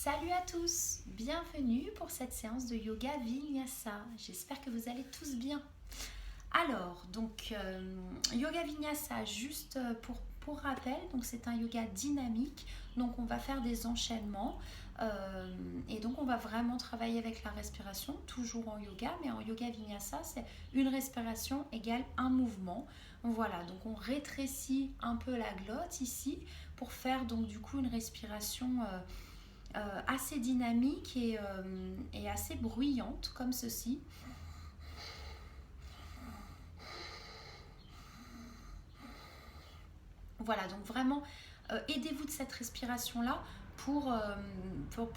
Salut à tous, bienvenue pour cette séance de yoga Vinyasa. J'espère que vous allez tous bien. Alors, yoga Vinyasa, juste pour rappel, donc c'est un yoga dynamique, donc on va faire des enchaînements et donc on va vraiment travailler avec la respiration, toujours en yoga, mais en yoga Vinyasa, c'est une respiration égale un mouvement. Voilà, donc on rétrécit un peu la glotte ici pour faire donc du coup une respiration assez dynamique et assez bruyante comme ceci. Voilà, donc vraiment aidez-vous de cette respiration là pour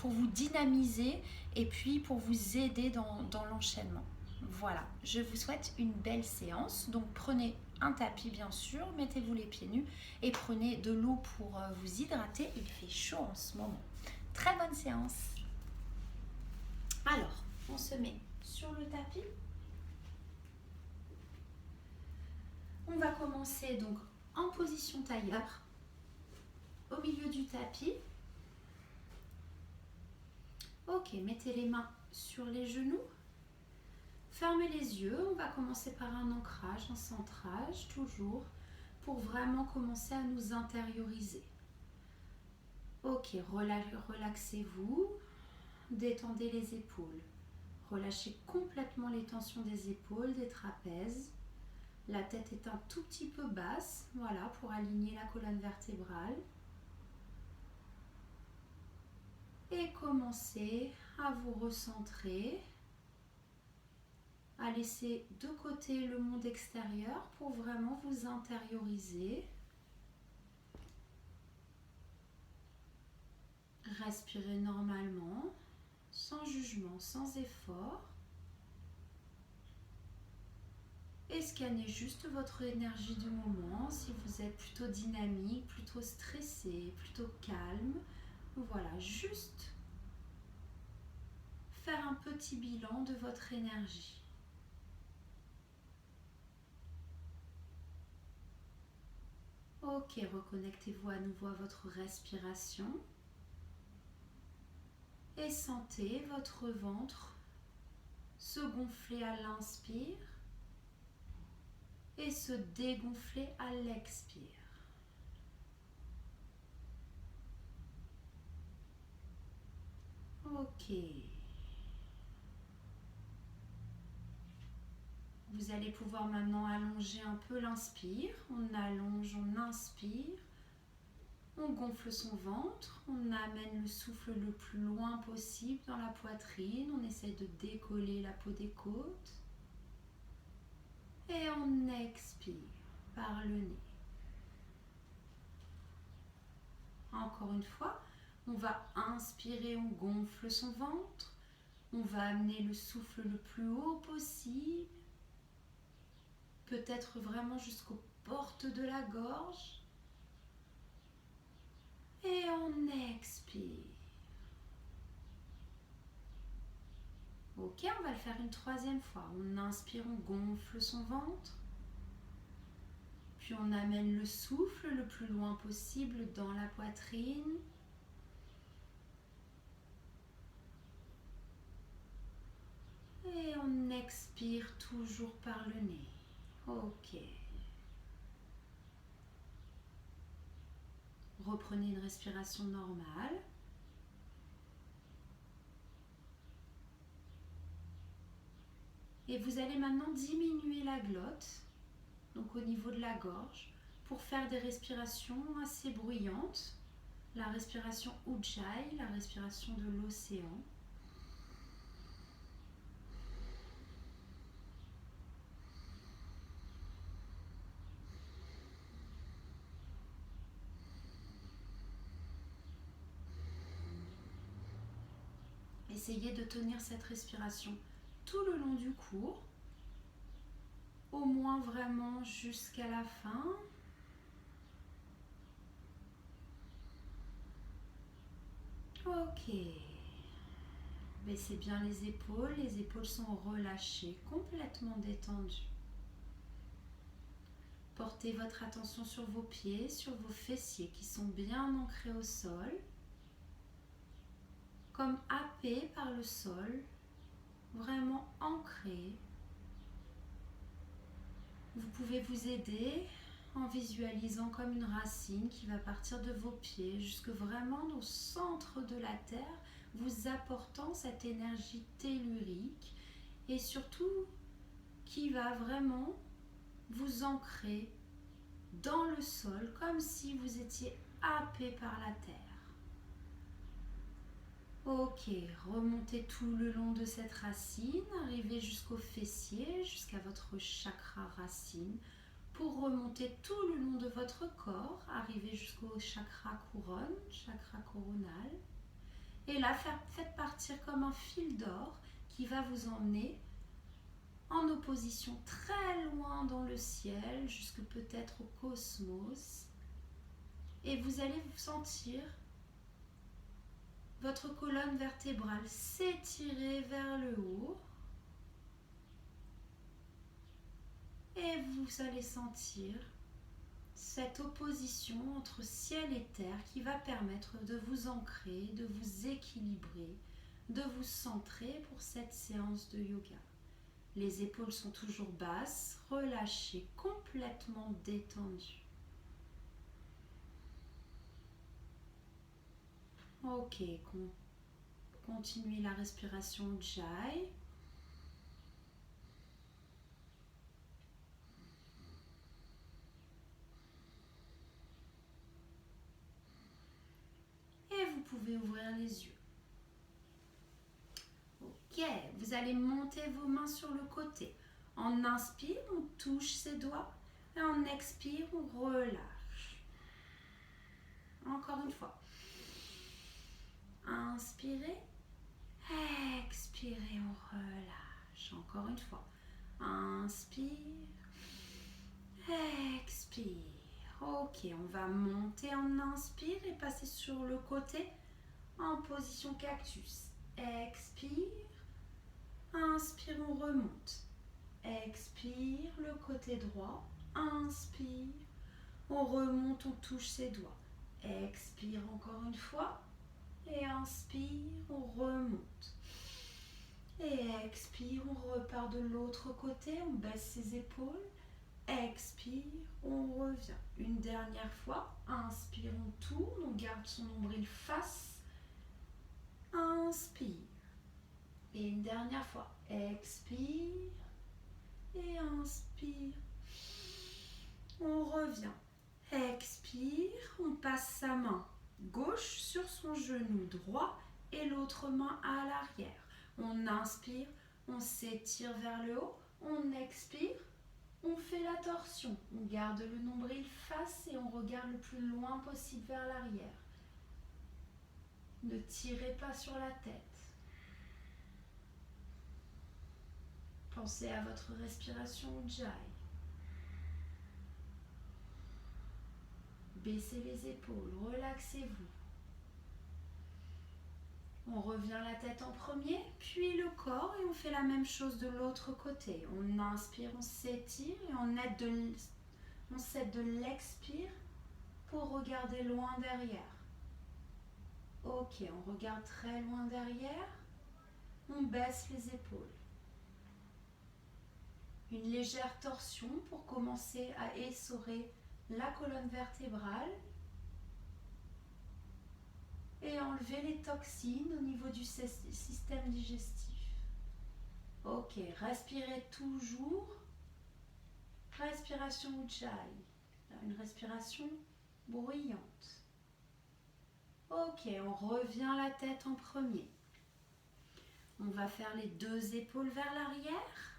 vous dynamiser et puis pour vous aider dans l'enchaînement. Voilà, je vous souhaite une belle séance. Donc prenez un tapis bien sûr, mettez-vous les pieds nus et prenez de l'eau pour vous hydrater. Il fait chaud en ce moment. Très bonne séance. Alors, on se met sur le tapis. On va commencer donc en position tailleur, au milieu du tapis. Ok, mettez les mains sur les genoux. Fermez les yeux. On va commencer par un ancrage, un centrage, toujours, pour vraiment commencer à nous intérioriser. Ok, relaxez-vous. Détendez les épaules. Relâchez complètement les tensions des épaules, des trapèzes. La tête est un tout petit peu basse, voilà, pour aligner la colonne vertébrale. Et commencez à vous recentrer, à laisser de côté le monde extérieur pour vraiment vous intérioriser. Respirez normalement, sans jugement, sans effort. Et scannez juste votre énergie du moment, si vous êtes plutôt dynamique, plutôt stressé, plutôt calme. Voilà, juste faire un petit bilan de votre énergie. Ok, reconnectez-vous à nouveau à votre respiration et sentez votre ventre se gonfler à l'inspire et se dégonfler à l'expire. Ok. Vous allez pouvoir maintenant allonger un peu l'inspire. On allonge, on inspire. On gonfle son ventre. On amène le souffle le plus loin possible dans la poitrine. On essaye de décoller la peau des côtes. Et on expire par le nez. Encore une fois, on va inspirer, on gonfle son ventre. On va amener le souffle le plus haut possible. Peut-être vraiment jusqu'aux portes de la gorge. Et on expire. Ok, on va le faire une troisième fois. On inspire, on gonfle son ventre. Puis on amène le souffle le plus loin possible dans la poitrine. Et on expire toujours par le nez. Ok. Reprenez une respiration normale. Et vous allez maintenant diminuer la glotte, donc au niveau de la gorge, pour faire des respirations assez bruyantes. La respiration Ujjayi, la respiration de l'océan. Essayez de tenir cette respiration tout le long du cours, au moins vraiment jusqu'à la fin. Ok. Baissez bien les épaules sont relâchées, complètement détendues. Portez votre attention sur vos pieds, sur vos fessiers qui sont bien ancrés au sol. comme happé par le sol, vraiment ancré. Vous pouvez vous aider en visualisant comme une racine qui va partir de vos pieds jusque vraiment au centre de la terre, vous apportant cette énergie tellurique et surtout qui va vraiment vous ancrer dans le sol comme si vous étiez happé par la terre. Ok, remontez tout le long de cette racine, arrivez jusqu'au fessier, jusqu'à votre chakra racine, pour remonter tout le long de votre corps, arrivez jusqu'au chakra couronne, chakra coronal. Et là, faites partir comme un fil d'or qui va vous emmener en opposition très loin dans le ciel, jusque peut-être au cosmos. Et vous allez vous sentir votre colonne vertébrale s'étirer vers le haut. Et vous allez sentir cette opposition entre ciel et terre qui va permettre de vous ancrer, de vous équilibrer, de vous centrer pour cette séance de yoga. Les épaules sont toujours basses, relâchées, complètement détendues. Ok, continuez la respiration Ujjayi. Et vous pouvez ouvrir les yeux. Ok, vous allez monter vos mains sur le côté. En inspire, on touche ses doigts. Et en expire, on relâche. Encore une fois. Inspirez. Expirez, on relâche. Encore une fois. Inspire. Expire. Ok, on va monter en inspire et passer sur le côté en position cactus. Expire. Inspire, on remonte. Expire, le côté droit. Inspire. On remonte, on touche ses doigts. Expire encore une fois. Et inspire, on remonte. Et expire, on repart de l'autre côté. On baisse ses épaules. Expire, on revient. Une dernière fois. Inspire, on tourne. On garde son nombril face. Inspire. Et une dernière fois. Expire. Et inspire. On revient. Expire. On passe sa main gauche sur son genou droit et l'autre main à l'arrière. On inspire. On s'étire vers le haut. On expire. On fait la torsion. On garde le nombril face et on regarde le plus loin possible vers l'arrière. Ne tirez pas sur la tête. Pensez à votre respiration Ujjayi. Baissez les épaules, relaxez-vous. On revient la tête en premier, puis le corps et on fait la même chose de l'autre côté. On inspire, on s'étire et on cède de l'expire pour regarder loin derrière. Ok, on regarde très loin derrière. On baisse les épaules. Une légère torsion pour commencer à essorer la colonne vertébrale et enlever les toxines au niveau du système digestif. Ok, respirez toujours. Respiration Ujjayi. Une respiration bruyante. Ok, on revient la tête en premier. On va faire les deux épaules vers l'arrière.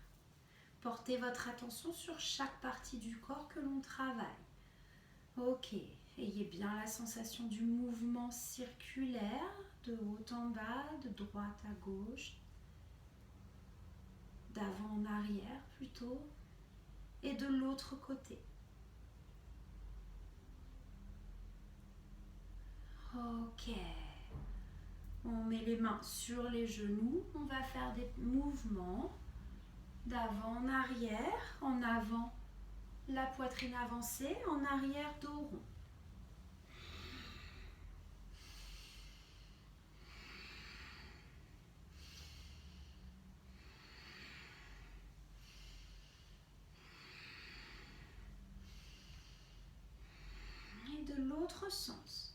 Portez votre attention sur chaque partie du corps que l'on travaille. Ok, ayez bien la sensation du mouvement circulaire, de haut en bas, de droite à gauche, d'avant en arrière plutôt, et de l'autre côté. Ok, on met les mains sur les genoux, on va faire des mouvements d'avant en arrière, en avant la poitrine avancée, en arrière dos rond. l'autre sens.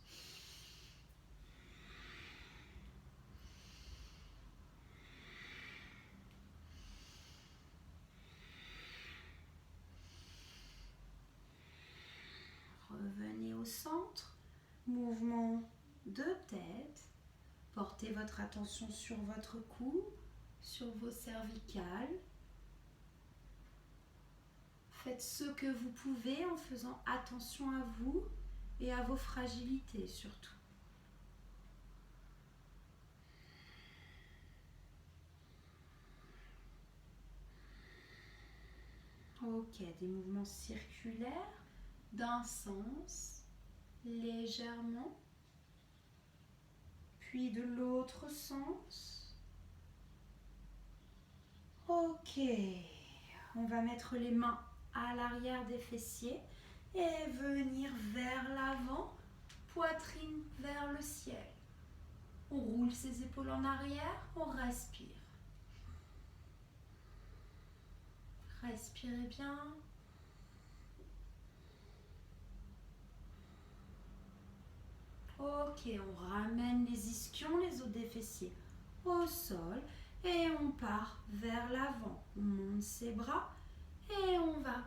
Revenez au centre, mouvement de tête. Portez votre attention sur votre cou, sur vos cervicales. Faites ce que vous pouvez en faisant attention à vous et à vos fragilités surtout. Ok, des mouvements circulaires d'un sens, légèrement, puis de l'autre sens. Ok, on va mettre les mains à l'arrière des fessiers et venir vers l'avant, poitrine vers le ciel. On roule ses épaules en arrière, on respire. Respirez bien. Ok, on ramène les ischions, les os des fessiers au sol et on part vers l'avant. On monte ses bras et on va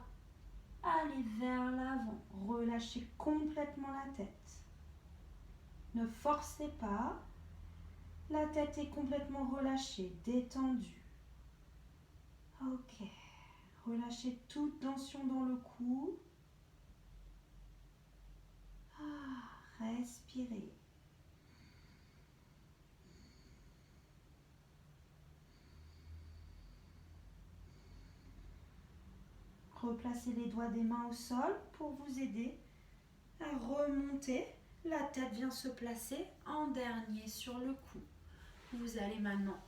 aller vers l'avant. Relâchez complètement la tête. Ne forcez pas. La tête est complètement relâchée, détendue. Ok. Relâchez toute tension dans le cou. Respirez. Replacez les doigts des mains au sol pour vous aider à remonter. La tête vient se placer en dernier sur le cou. Vous allez maintenant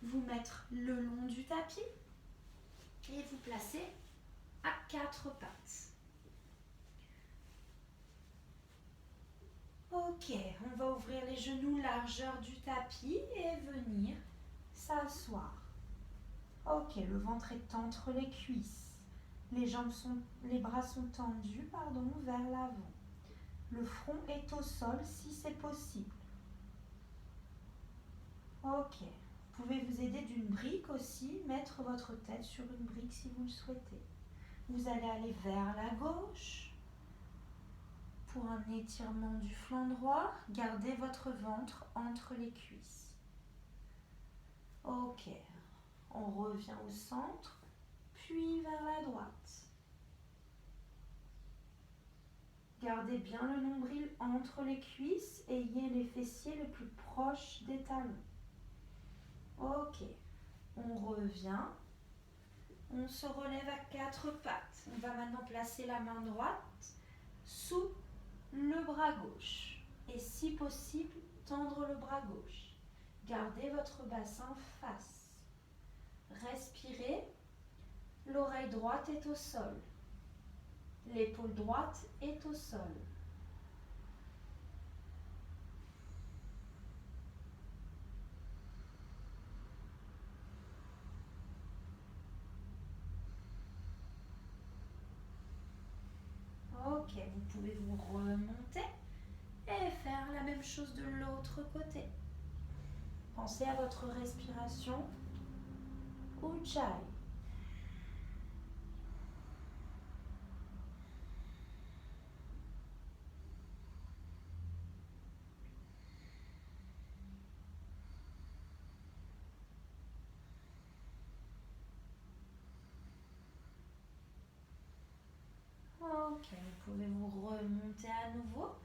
vous mettre le long du tapis et vous placer à 4 pattes. Ok, on va ouvrir les genoux largeur du tapis et venir s'asseoir. Ok, le ventre est entre les cuisses. Les bras sont tendus, vers l'avant. Le front est au sol si c'est possible. Ok, vous pouvez vous aider d'une brique aussi, mettre votre tête sur une brique si vous le souhaitez. Vous allez aller vers la gauche pour un étirement du flanc droit. Gardez votre ventre entre les cuisses. Ok, on revient au centre, puis vers la droite. Gardez bien le nombril entre les cuisses et ayez les fessiers le plus proche des talons. Ok, on revient. On se relève à 4 pattes. On va maintenant placer la main droite sous le bras gauche. Et si possible, tendre le bras gauche. Gardez votre bassin face. Respirez. L'oreille droite est au sol. L'épaule droite est au sol. Ok, vous pouvez vous remonter et faire la même chose de l'autre côté. Pensez à votre respiration. Ujjayi. Ok, vous pouvez vous remonter à nouveau,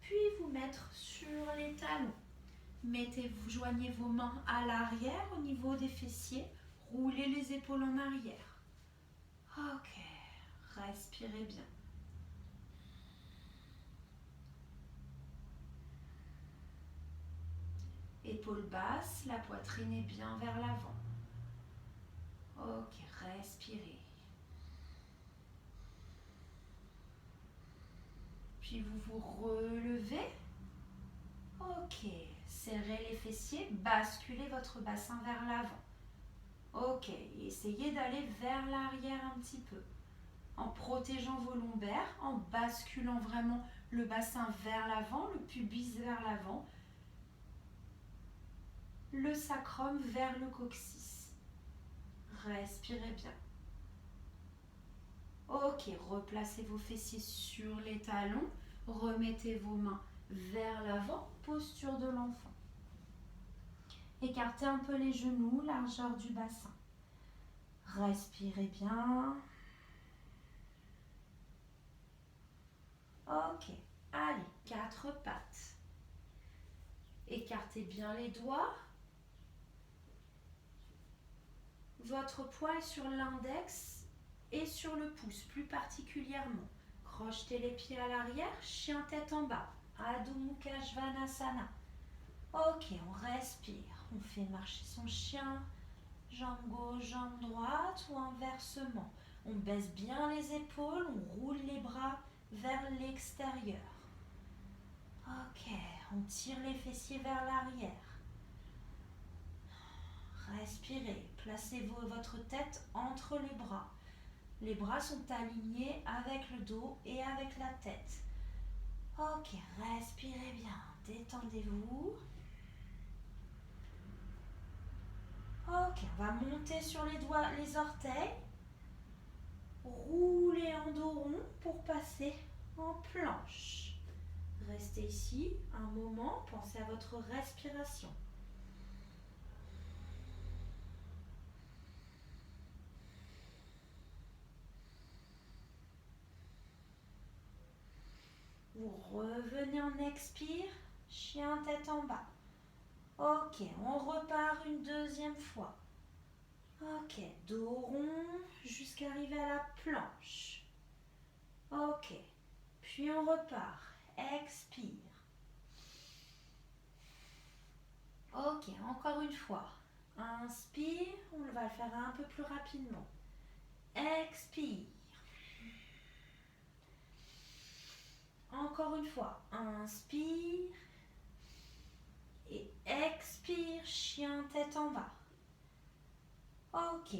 puis vous mettre sur les talons. Joignez vos mains à l'arrière au niveau des fessiers, roulez les épaules en arrière. Ok, respirez bien. Épaules basses, la poitrine est bien vers l'avant. Ok, respirez. Puis vous vous relevez. Ok, serrez les fessiers, basculez votre bassin vers l'avant. Ok, essayez d'aller vers l'arrière un petit peu. en protégeant vos lombaires, en basculant vraiment le bassin vers l'avant, le pubis vers l'avant, le sacrum vers le coccyx. Respirez bien. Ok, replacez vos fessiers sur les talons, remettez vos mains vers l'avant, posture de l'enfant. Écartez un peu les genoux, largeur du bassin. Respirez bien. Ok, allez, 4 pattes. Écartez bien les doigts. Votre poids est sur l'index et sur le pouce, plus particulièrement. Crochetez les pieds à l'arrière, chien tête en bas. Adho Mukha Svanasana. Ok, on respire. On fait marcher son chien, jambe gauche, jambe droite ou inversement. On baisse bien les épaules, on roule les bras vers l'extérieur. Ok, on tire les fessiers vers l'arrière. Respirez, placez votre tête entre les bras. Les bras sont alignés avec le dos et avec la tête. Ok, respirez bien, détendez-vous. Ok, on va monter sur les doigts, les orteils. Roulez en dos rond pour passer en planche. Restez ici un moment, pensez à votre respiration. Vous revenez en expire, chien tête en bas. Ok, on repart une deuxième fois. Ok, dos rond jusqu'à arriver à la planche. Ok, puis on repart. Expire. Ok, encore une fois. Inspire, on va le faire un peu plus rapidement. Expire. Encore une fois. Inspire. Et expire, chien tête en bas. Ok,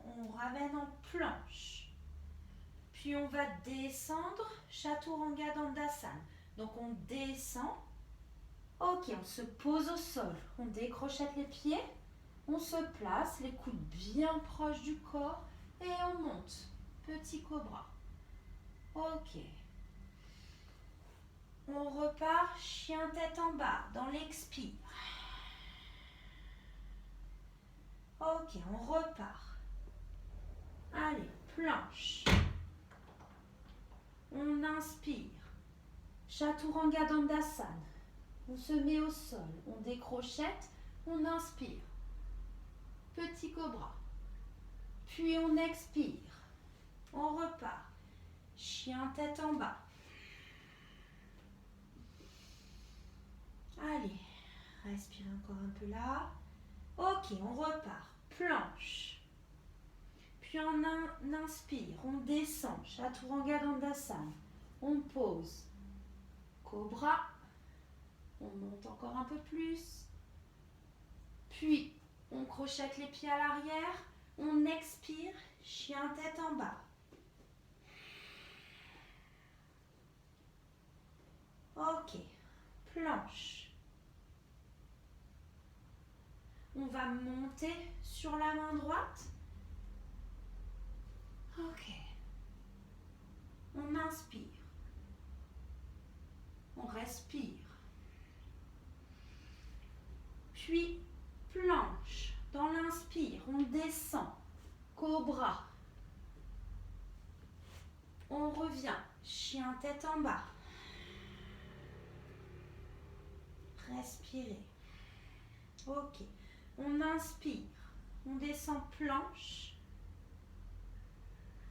on ramène en planche. Puis on va descendre, Chaturanga Dandasana. Donc on descend. Ok, on se pose au sol. On décrochette les pieds. On se place, les coudes bien proches du corps. Et on monte. Petit cobra. Ok. On repart, chien tête en bas, dans l'expire. Ok, on repart. Allez, planche. On inspire. Chaturanga Dandasana. On se met au sol. On décrochette. On inspire. Petit cobra. Puis on expire. On repart. Chien tête en bas. Allez, respirez encore un peu là. Ok, on repart. Planche. Puis on inspire, on descend. Chaturanga Dandasana. On pose. Cobra. On monte encore un peu plus. Puis, on crochette les pieds à l'arrière. On expire. Chien tête en bas. Ok. Planche. On va monter sur la main droite. Ok. On inspire. On respire. Puis, planche. Dans l'inspire, on descend. Cobra. On revient. Chien tête en bas. Respirez. Ok. On inspire. On descend planche.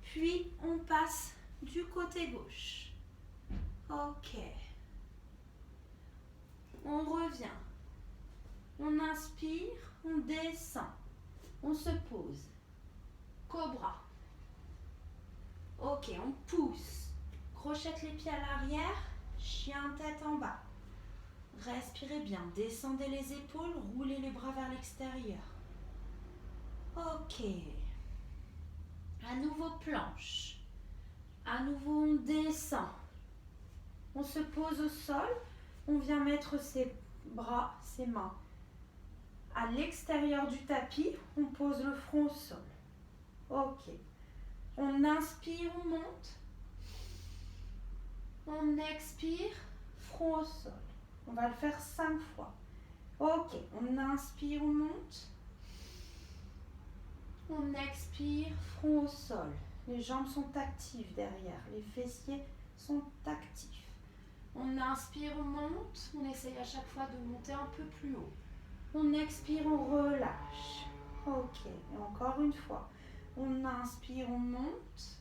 Puis, on passe du côté gauche. Ok. On revient. On inspire. On descend. On se pose. Cobra. Ok, on pousse. Crochette les pieds à l'arrière. Chien tête en bas. Respirez bien. Descendez les épaules. Roulez les bras vers l'extérieur. Ok. À nouveau planche. À nouveau, on descend. On se pose au sol. On vient mettre ses bras, ses mains à l'extérieur du tapis. On pose le front au sol. Ok. On inspire, on monte. On expire, front au sol. On va le faire 5 fois. Ok. On inspire, on monte. On expire, front au sol. Les jambes sont actives derrière. Les fessiers sont actifs. On inspire, on monte. On essaye à chaque fois de monter un peu plus haut. On expire, on relâche. Ok. Et encore une fois. On inspire, on monte.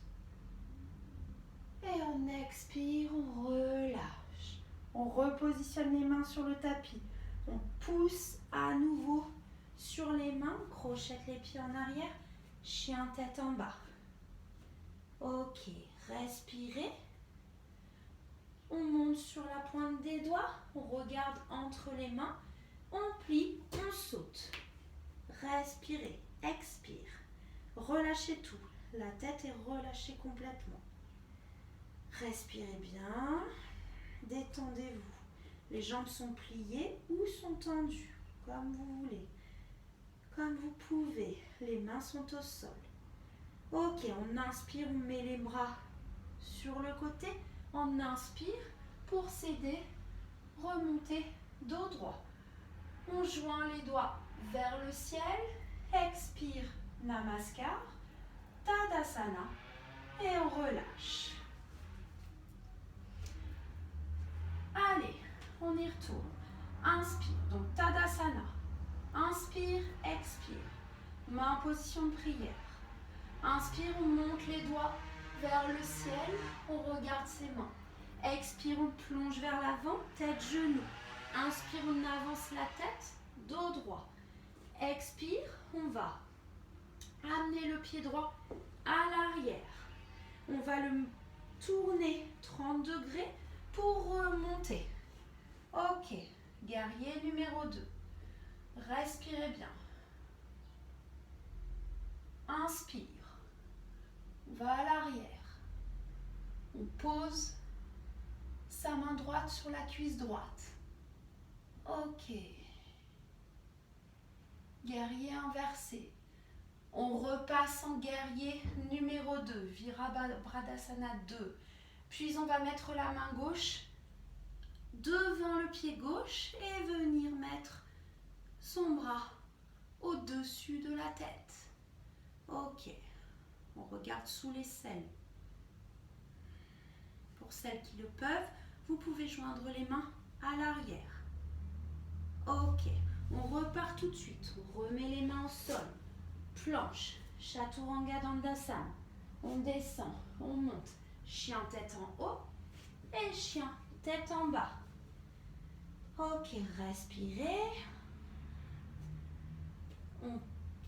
Et on expire, on relâche. On repositionne les mains sur le tapis. On pousse à nouveau sur les mains. Crochette les pieds en arrière. Chien tête en bas. Ok. Respirez. On monte sur la pointe des doigts. On regarde entre les mains. On plie, on saute. Respirez. Expire. Relâchez tout. La tête est relâchée complètement. Respirez bien. Détendez-vous. Les jambes sont pliées ou sont tendues, comme vous voulez. Comme vous pouvez. Les mains sont au sol. Ok, on inspire, on met les bras sur le côté. On inspire pour s'aider. Remonter dos droit. On joint les doigts vers le ciel. Expire, Namaskar. Tadasana. Et on relâche. Allez, on y retourne. Inspire, donc Tadasana. Inspire, expire. Main en position de prière. Inspire, on monte les doigts vers le ciel. On regarde ses mains. Expire, on plonge vers l'avant, tête, genou. Inspire, on avance la tête, dos droit. Expire, on va amener le pied droit à l'arrière. On va le tourner 30 degrés pour remonter. Ok, guerrier numéro 2. Respirez bien. Inspire. On va à l'arrière. On pose sa main droite sur la cuisse droite. Ok. Guerrier inversé. On repasse en guerrier numéro 2, Virabhadrasana 2. Puis on va mettre la main gauche devant le pied gauche et venir mettre son bras au-dessus de la tête. Ok. On regarde sous l'aisselle. Pour celles qui le peuvent, vous pouvez joindre les mains à l'arrière. Ok. On repart tout de suite. On remet les mains au sol. Planche, Chaturanga Dandasana. On descend, on monte. Chien tête en haut et chien tête en bas. Ok, respirez. On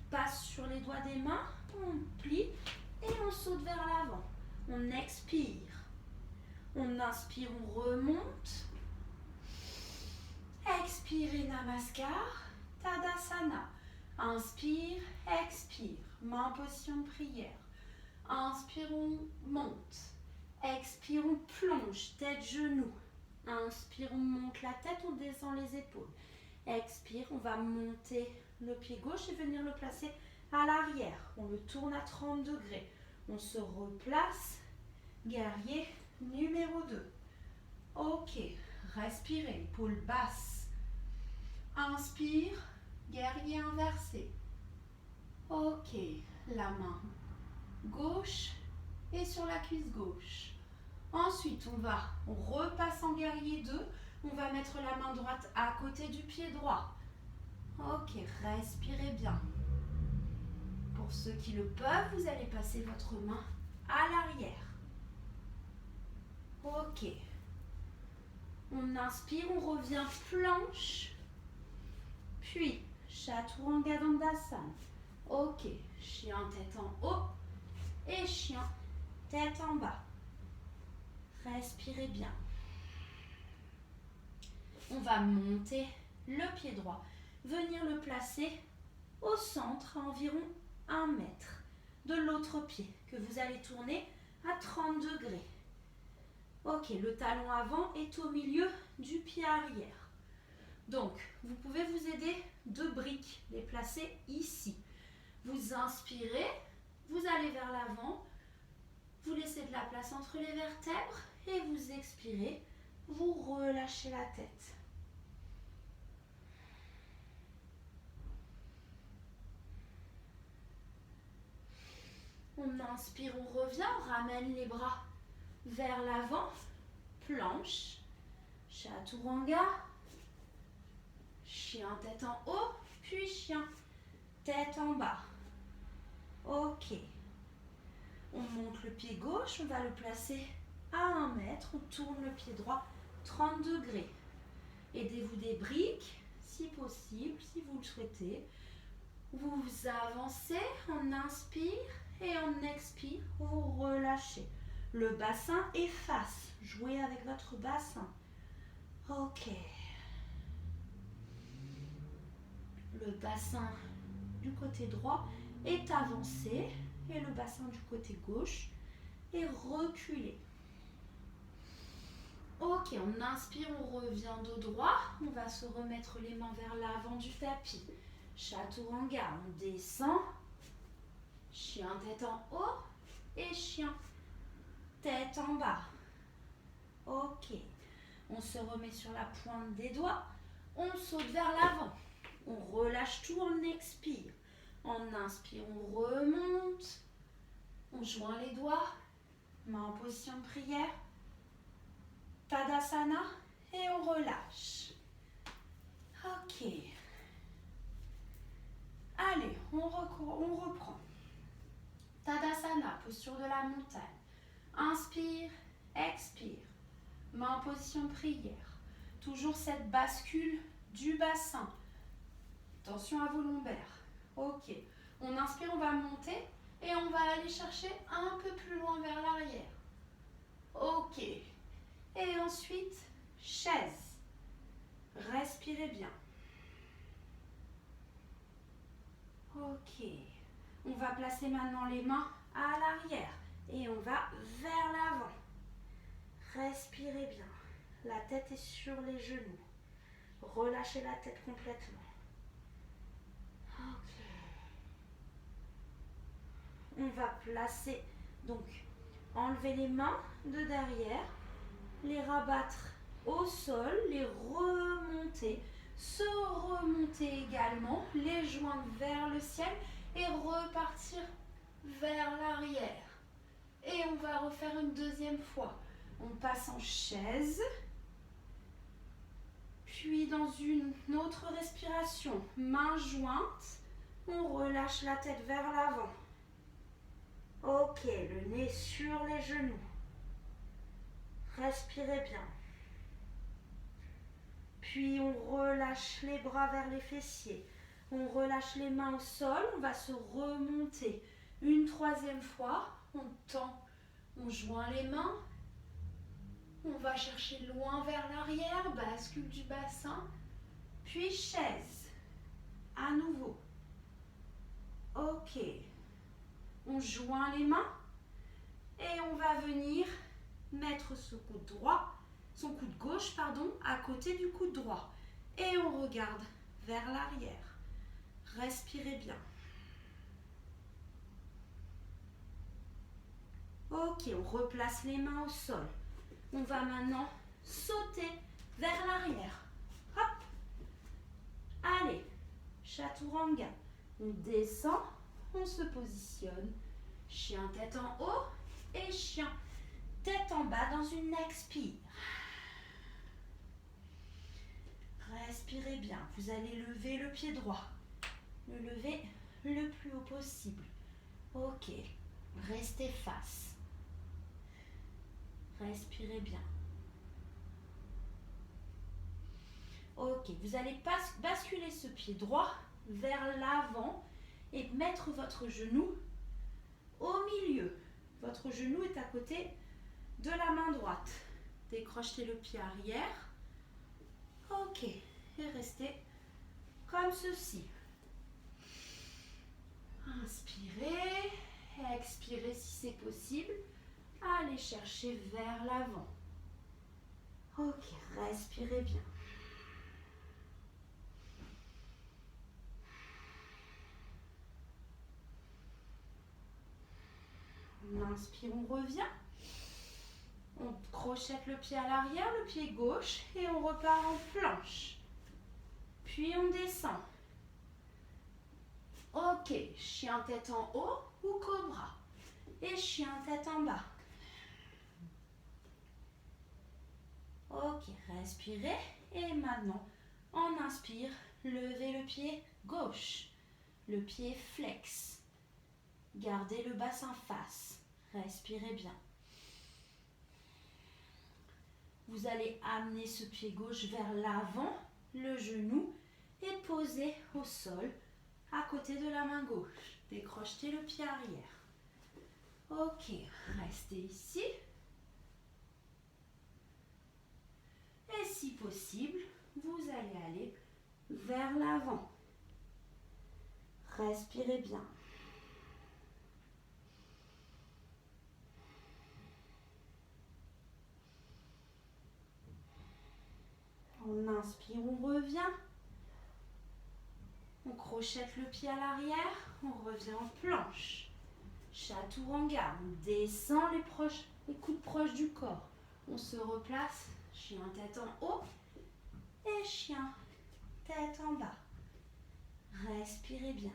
passe sur les doigts des mains, on plie et on saute vers l'avant. On expire. On inspire, on remonte. Expirez, Namaskar, Tadasana. Inspire, expire. Main en position de prière. Inspire, on monte. Expire, on plonge, tête, genou. Inspire, on monte la tête, on descend les épaules. Expire, on va monter le pied gauche et venir le placer à l'arrière. On le tourne à 30 degrés. On se replace. Guerrier numéro 2. Ok, respirez, épaule basse. Inspire, guerrier inversé. Ok, la main gauche et sur la cuisse gauche. Ensuite, on repasse en guerrier 2. On va mettre la main droite à côté du pied droit. Ok, respirez bien. Pour ceux qui le peuvent, vous allez passer votre main à l'arrière. Ok. On inspire, on revient planche. Puis, Chaturanga Dandasana. Ok, chien tête en haut et chien tête en bas. Respirez bien. On va monter le pied droit, venir le placer au centre à environ 1 mètre de l'autre pied que vous allez tourner à 30 degrés. Ok, le talon avant est au milieu du pied arrière. Donc, vous pouvez vous aider de briques, les placer ici. Vous inspirez, vous allez vers l'avant, vous laissez de la place entre les vertèbres et vous expirez, vous relâchez la tête. On inspire, on revient, on ramène les bras vers l'avant, planche, chaturanga, chien tête en haut, puis chien tête en bas. Ok. On monte le pied gauche, on va le placer à 1 mètre, on tourne le pied droit 30 degrés. Aidez-vous des briques, si possible, si vous le souhaitez. Vous avancez, on inspire et on expire, vous relâchez. Le bassin efface, jouez avec votre bassin. Ok. Le bassin du côté droit est avancé et le bassin du côté gauche est reculé. Ok, on inspire, on revient dos droit. On va se remettre les mains vers l'avant du tapis. Chaturanga, on descend. Chien tête en haut et chien tête en bas. Ok, on se remet sur la pointe des doigts. On saute vers l'avant. On relâche tout, on expire. En inspire, on remonte. On joint les doigts. Main en position de prière. Tadasana et on relâche. Ok. Allez, on reprend. Tadasana, posture de la montagne. Inspire, expire. Main en position de prière. Toujours cette bascule du bassin. Attention à vos lombaires. Ok. On inspire, on va monter et on va aller chercher un peu plus loin vers l'arrière. Ok. Et ensuite, chaise. Respirez bien. Ok. On va placer maintenant les mains à l'arrière et on va vers l'avant. Respirez bien. La tête est sur les genoux. Relâchez la tête complètement. Ok. On va placer, donc, enlever les mains de derrière, les rabattre au sol, les remonter, se remonter également, les joindre vers le ciel et repartir vers l'arrière. Et on va refaire une deuxième fois. On passe en chaise, puis dans une autre respiration, mains jointes, on relâche la tête vers l'avant. Ok, le nez sur les genoux. Respirez bien. Puis on relâche les bras vers les fessiers. On relâche les mains au sol, on va se remonter. Une troisième fois, on tend, on joint les mains. On va chercher loin vers l'arrière, bascule du bassin. Puis chaise. À nouveau. Ok. On joint les mains et on va venir mettre son coude gauche, à côté du coude droit. Et on regarde vers l'arrière. Respirez bien. Ok, on replace les mains au sol. On va maintenant sauter vers l'arrière. Hop. Allez, chaturanga. On descend, on se positionne. Chien tête en haut et chien tête en bas dans une expire. Respirez bien. Vous allez lever le pied droit. Le lever le plus haut possible. Ok. Restez face. Respirez bien. Ok. Vous allez basculer ce pied droit vers l'avant et mettre votre genou au milieu. Votre genou est à côté de la main droite. Décrochez le pied arrière. Ok. Et restez comme ceci. Inspirez. Expirez si c'est possible. Allez chercher vers l'avant. Ok, respirez bien. On inspire, on revient. On crochette le pied à l'arrière, le pied gauche, et on repart en planche. Puis on descend. Ok, chien tête en haut ou cobra. Et chien tête en bas. Ok, respirez. Et maintenant, on inspire, levez le pied gauche. Le pied flex. Gardez le bassin face. Respirez bien. Vous allez amener ce pied gauche vers l'avant, le genou, et poser au sol à côté de la main gauche. Décrochez le pied arrière. Ok, restez ici. Et si possible, vous allez aller vers l'avant. Respirez bien. On inspire, on revient. On crochette le pied à l'arrière, on revient en planche. Chaturanga, on descend les coudes proches du corps. On se replace, chien tête en haut et chien tête en bas. Respirez bien.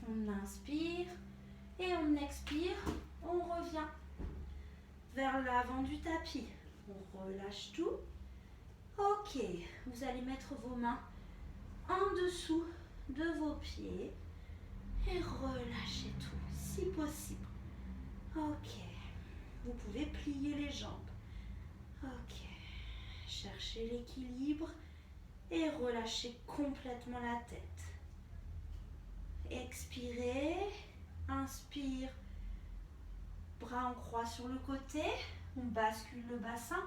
On inspire et on expire, on revient vers l'avant du tapis. On relâche tout. Ok, vous allez mettre vos mains en dessous de vos pieds et relâchez tout, si possible. Ok, vous pouvez plier les jambes. Ok, cherchez l'équilibre et relâchez complètement la tête. Expirez, inspire, bras en croix sur le côté, on bascule le bassin,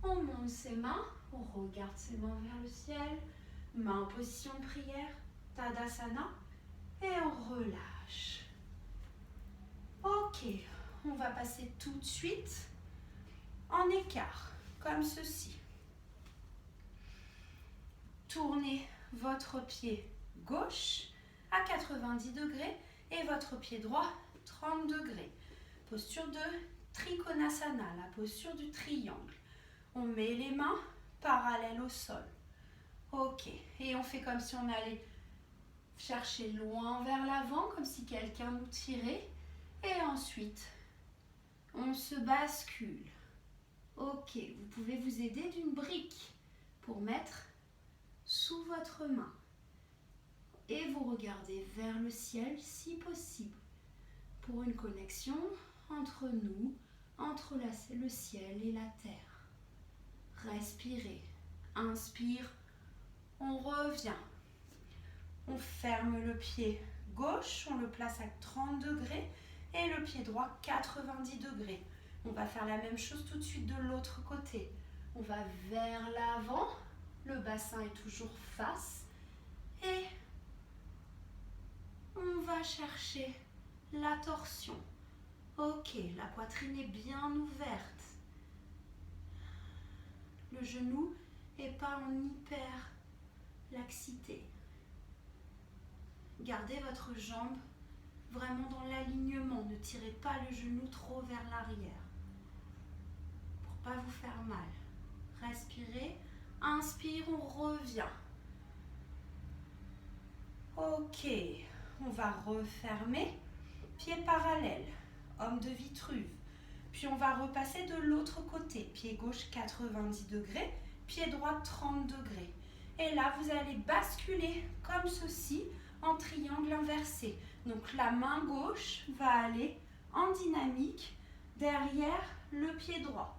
on monte ses mains, on regarde ses mains vers le ciel, main en position de prière, Tadasana, et on relâche. Ok, on va passer tout de suite en écart, comme ceci. Tournez votre pied gauche à 90 degrés et votre pied droit 30 degrés. Posture de Trikonasana, la posture du triangle. On met les mains parallèles au sol. Ok, et on fait comme si on allait chercher loin vers l'avant, comme si quelqu'un nous tirait. Et ensuite, on se bascule. Ok, vous pouvez vous aider d'une brique pour mettre sous votre main. Et vous regardez vers le ciel si possible pour une connexion entre nous, entre le ciel et la terre. Respirez. Inspire. On revient. On ferme le pied gauche, on le place à 30 degrés et le pied droit 90 degrés. On va faire la même chose tout de suite de l'autre côté. On va vers l'avant, le bassin est toujours face et on va chercher la torsion. Ok, la poitrine est bien ouverte. Le genou n'est pas en hyper laxité. Gardez votre jambe vraiment dans l'alignement. Ne tirez pas le genou trop vers l'arrière pour ne pas vous faire mal. Respirez. Inspire, on revient. Ok, on va refermer. Pied parallèle, homme de Vitruve. Puis on va repasser de l'autre côté. Pied gauche 90 degrés, pied droit 30 degrés. Et là, vous allez basculer comme ceci en triangle inversé. Donc la main gauche va aller en dynamique derrière le pied droit.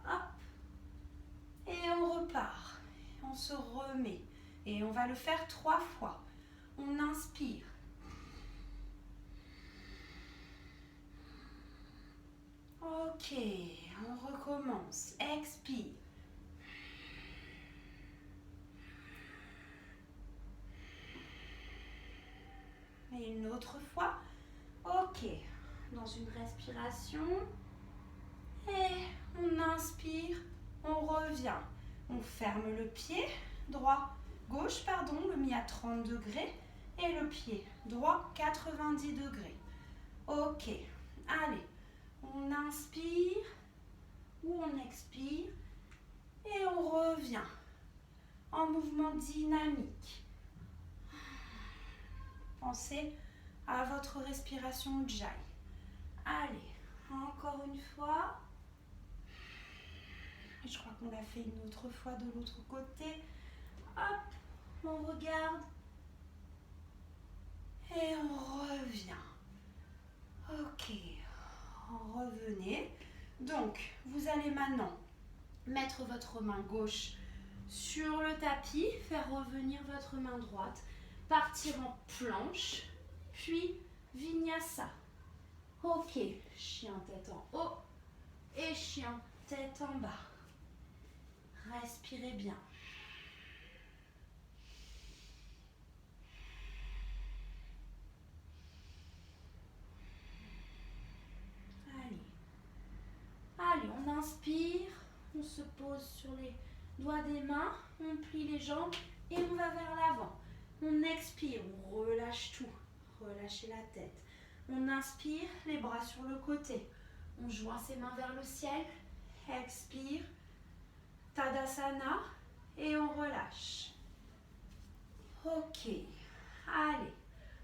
Hop. Et on repart. On se remet. Et on va le faire 3 fois. On inspire. Ok, on recommence. Expire. Et une autre fois. Ok. Dans une respiration. Et on inspire, on revient. On ferme le pied droit, gauche, pardon, le mis à 30 degrés. Et le pied droit, 90 degrés. Ok. Allez. On inspire ou on expire. Et on revient en mouvement dynamique. Pensez à votre respiration Ujjayi. Allez, encore une fois. Je crois qu'on l'a fait une autre fois de l'autre côté. Hop, on regarde. Et on revient. Ok, revenez. Donc, vous allez maintenant mettre votre main gauche sur le tapis, faire revenir votre main droite, partir en planche, puis vinyasa. Ok, chien tête en haut et chien tête en bas. Respirez bien. Allez, on inspire, on se pose sur les doigts des mains, on plie les jambes et on va vers l'avant. On expire, on relâche tout, relâchez la tête. On inspire, les bras sur le côté. On joint ses mains vers le ciel, expire, Tadasana et on relâche. Ok, allez,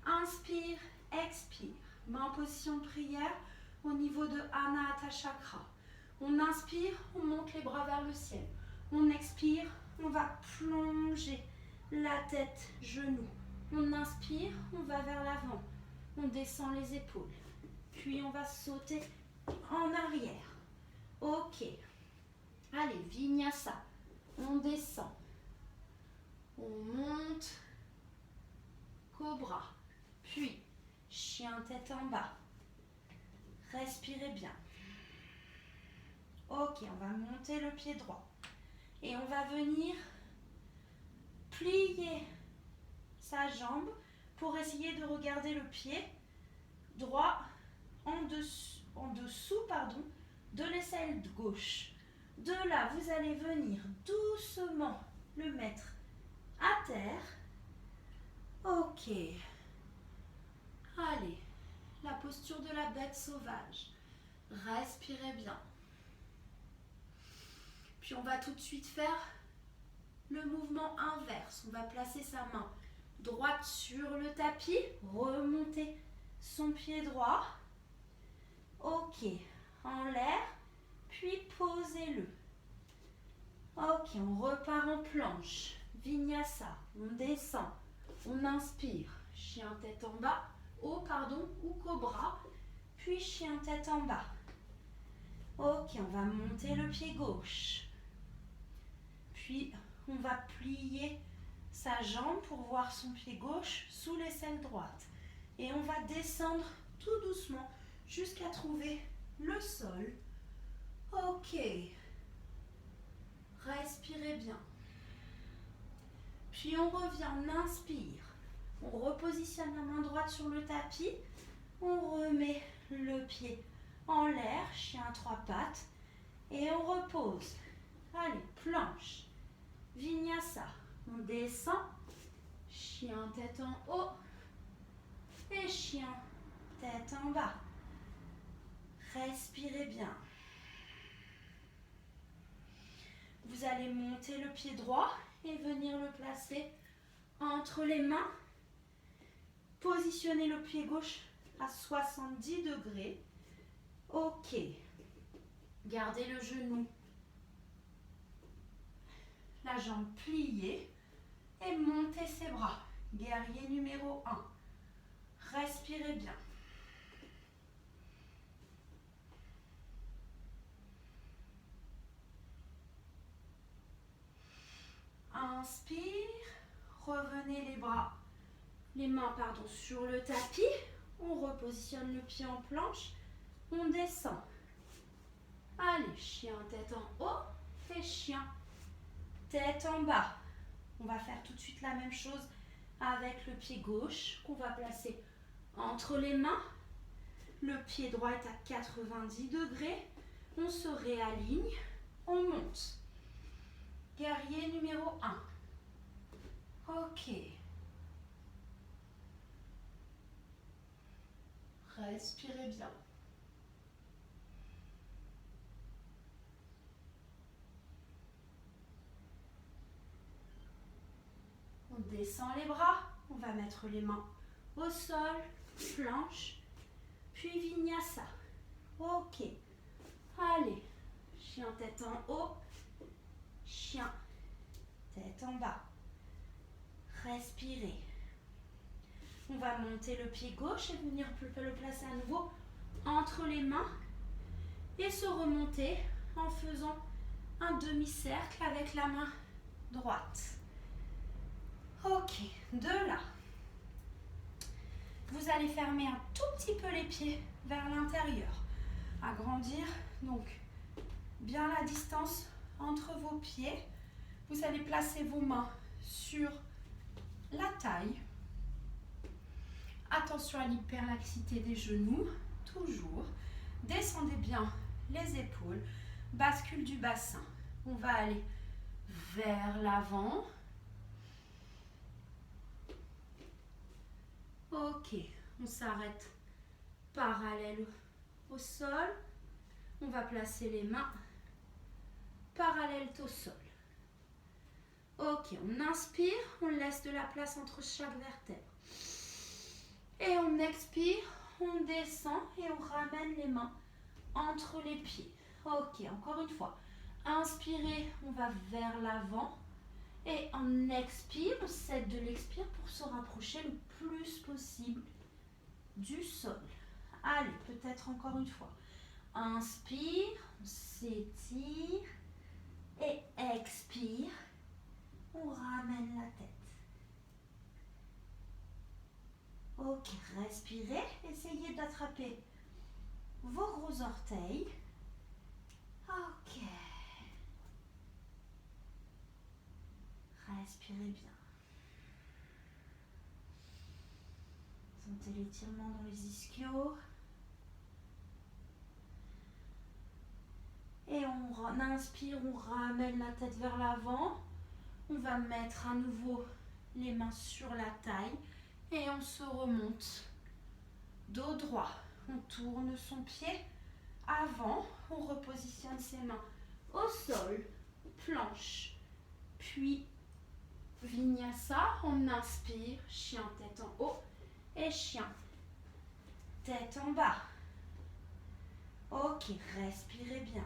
inspire, expire. Main en position de prière au niveau de Anahata Chakra. On inspire, on monte les bras vers le ciel. On expire, on va plonger la tête, genoux. On inspire, on va vers l'avant. On descend les épaules. Puis on va sauter en arrière. Ok. Allez, vinyasa. On descend. On monte. Cobra. Puis, chien tête en bas. Respirez bien. Ok, on va monter le pied droit. Et on va venir plier sa jambe pour essayer de regarder le pied droit en dessous de l'aisselle gauche. De là, vous allez venir doucement le mettre à terre. Ok. Allez, la posture de la bête sauvage. Respirez bien. Puis on va tout de suite faire le mouvement inverse. On va placer sa main droite sur le tapis, remonter son pied droit. Ok, en l'air, puis posez-le. Ok, on repart en planche. Vinyasa, on descend, on inspire. Chien tête en bas, ou cobra, puis chien tête en bas. Ok, on va monter le pied gauche. Puis, on va plier sa jambe pour voir son pied gauche sous l'aisselle droite. Et on va descendre tout doucement jusqu'à trouver le sol. Ok. Respirez bien. Puis on revient, on inspire. On repositionne la main droite sur le tapis. On remet le pied en l'air, chien à trois pattes. Et on repose. Allez, planche. Vinyasa. On descend. Chien tête en haut. Et chien tête en bas. Respirez bien. Vous allez monter le pied droit et venir le placer entre les mains. Positionnez le pied gauche à 70 degrés. Ok. Gardez le genou, la jambe pliée et montez ses bras. Guerrier numéro 1. Respirez bien. Inspire, revenez les mains sur le tapis. On repositionne le pied en planche. On descend. Allez, chien tête en haut et chien tête en bas. On va faire tout de suite la même chose avec le pied gauche qu'on va placer entre les mains. Le pied droit est à 90 degrés. On se réaligne. On monte. Guerrier numéro 1. Ok. Respirez bien. On descend les bras. On va mettre les mains au sol, planche, puis vinyasa. Ok. Allez. Chien tête en haut. Chien tête en bas. Respirez. On va monter le pied gauche et venir le placer à nouveau entre les mains et se remonter en faisant un demi-cercle avec la main droite. Ok, de là, vous allez fermer un tout petit peu les pieds vers l'intérieur. Agrandir donc bien la distance entre vos pieds. Vous allez placer vos mains sur la taille. Attention à l'hyperlaxité des genoux, toujours. Descendez bien les épaules, bascule du bassin. On va aller vers l'avant. Ok, on s'arrête parallèle au sol. On va placer les mains parallèles au sol. Ok, on inspire, on laisse de la place entre chaque vertèbre. Et on expire, on descend et on ramène les mains entre les pieds. Ok, encore une fois. Inspirez, on va vers l'avant. Et on expire, on cède de l'expire pour se rapprocher le plus possible du sol. Allez, peut-être encore une fois. Inspire, on s'étire. Et expire, on ramène la tête. Ok, respirez. Essayez d'attraper vos gros orteils. Ok. Respirez bien. Sentez l'étirement dans les ischios. Et on inspire, on ramène la tête vers l'avant. On va mettre à nouveau les mains sur la taille. Et on se remonte. Dos droit. On tourne son pied avant. On repositionne ses mains au sol. Planche. Puis vinyasa. On inspire. Chien tête en haut. Et chien tête en bas. Ok, respirez bien.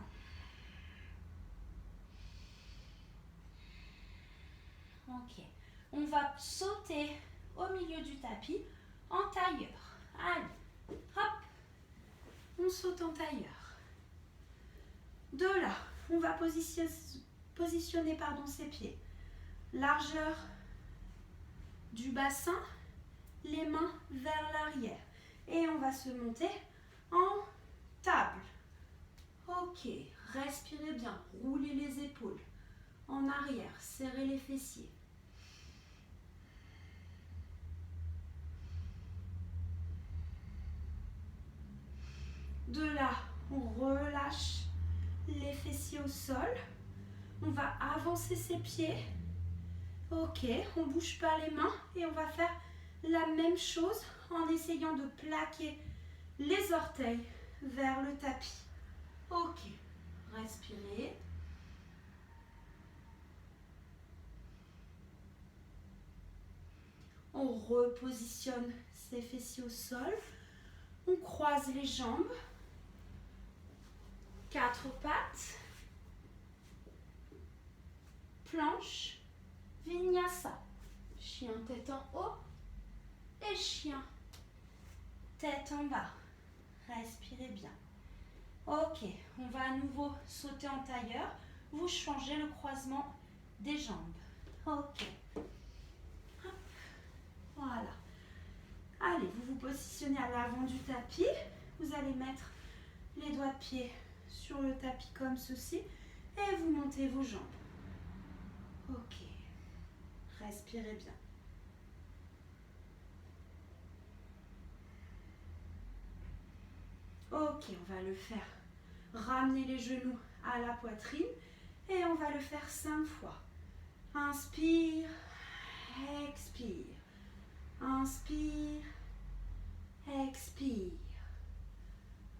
Ok, on va sauter au milieu du tapis en tailleur. Allez, hop, on saute en tailleur. De là, on va positionner ses pieds. Largeur du bassin, les mains vers l'arrière. Et on va se monter en table. Ok, respirez bien, roulez les épaules en arrière, serrez les fessiers. De là, on relâche les fessiers au sol. On va avancer ses pieds. Ok, on ne bouge pas les mains et on va faire la même chose en essayant de plaquer les orteils vers le tapis. Ok, respirez. On repositionne ses fessiers au sol. On croise les jambes. 4 pattes. Planche. Vinyasa. Chien tête en haut. Et chien tête en bas. Respirez bien. Ok, on va à nouveau sauter en tailleur. Vous changez le croisement des jambes. Ok. Hop. Voilà. Allez, vous vous positionnez à l'avant du tapis. Vous allez mettre les doigts de pied sur le tapis comme ceci. Et vous montez vos jambes. Ok. Respirez bien. Ok, on va le faire. Ramener les genoux à la poitrine et on va le faire 5 fois. Inspire, expire. Inspire, expire.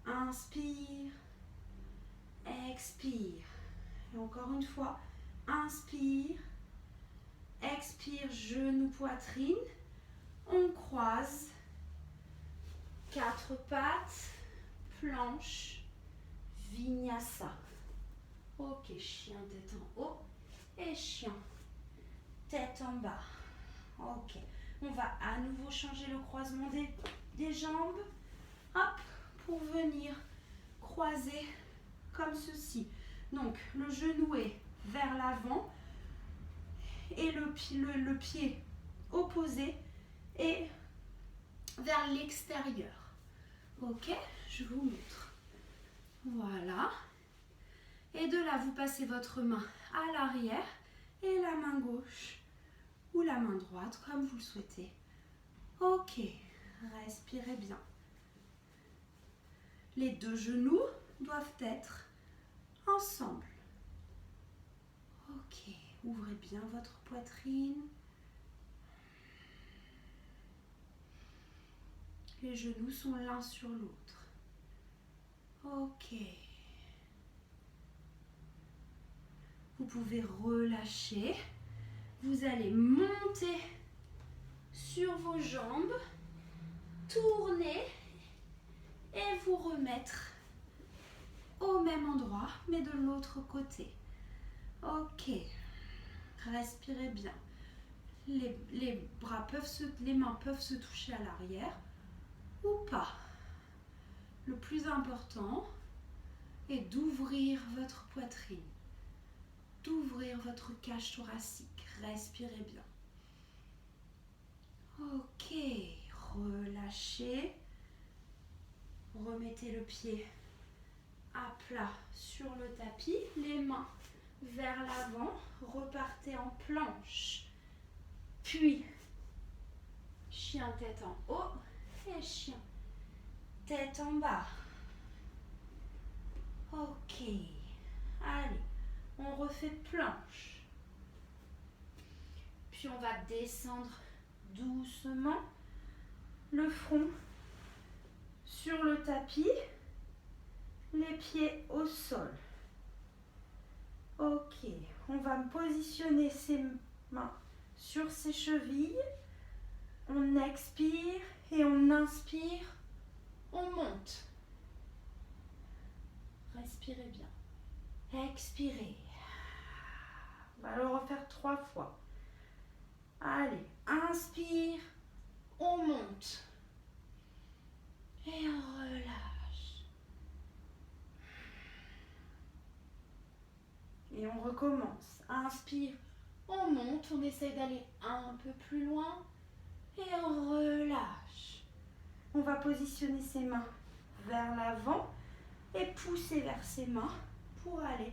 Inspire, expire. Et encore une fois, inspire, expire, genou, poitrine. On croise. 4 pattes, planche, vinyasa. Ok, chien tête en haut et chien tête en bas. Ok, on va à nouveau changer le croisement des jambes. Hop, pour venir croiser comme ceci. Donc, le genou est vers l'avant et le pied opposé est vers l'extérieur. Ok, je vous montre. Voilà. Et de là, vous passez votre main à l'arrière et la main gauche ou la main droite, comme vous le souhaitez. Ok, respirez bien. Les deux genoux doivent être ensemble. Ok, ouvrez bien votre poitrine. Les genoux sont l'un sur l'autre. Ok. Vous pouvez relâcher. Vous allez monter sur vos jambes, tourner et vous remettre au même endroit, mais de l'autre côté. Ok. Respirez bien. Les mains peuvent se toucher à l'arrière ou pas. Le plus important est d'ouvrir votre poitrine, d'ouvrir votre cage thoracique. Respirez bien. Ok, relâchez. Remettez le pied à plat sur le tapis, les mains vers l'avant, repartez en planche. Puis, chien tête en haut et chien tête en bas. Ok, allez, on refait planche. Puis on va descendre doucement, le front sur le tapis, les pieds au sol. Ok, on va positionner ses mains sur ses chevilles. On expire et on inspire, on monte. Respirez bien. Expirez. On va le refaire 3 fois. Allez, inspire, on monte. Et on relâche. Et on recommence. Inspire, on monte, on essaye d'aller un peu plus loin. Et on relâche. On va positionner ses mains vers l'avant et pousser vers ses mains pour aller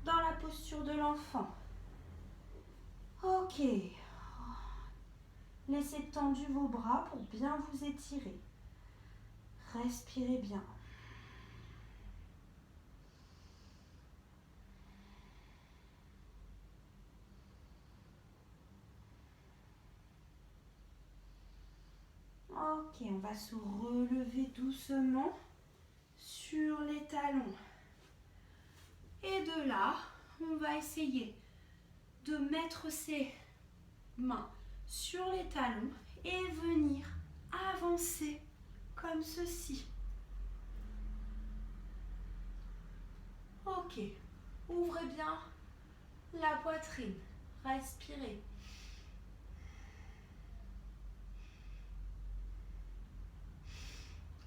dans la posture de l'enfant. Ok. Laissez tendus vos bras pour bien vous étirer. Respirez bien. Ok, on va se relever doucement sur les talons. Et de là, on va essayer de mettre ses mains sur les talons et venir avancer comme ceci. Ok, ouvrez bien la poitrine, respirez.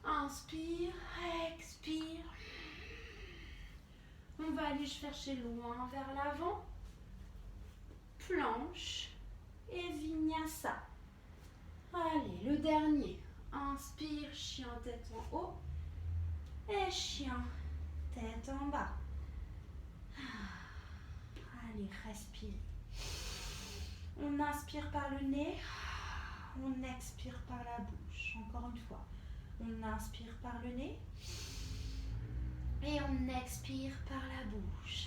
Inspire, expire. On va aller chercher loin vers l'avant. Planche et vinyasa. Allez, le dernier. Inspire, chien tête en haut. Et chien tête en bas. Allez, respire. On inspire par le nez. On expire par la bouche. Encore une fois. On inspire par le nez. Et on expire par la bouche.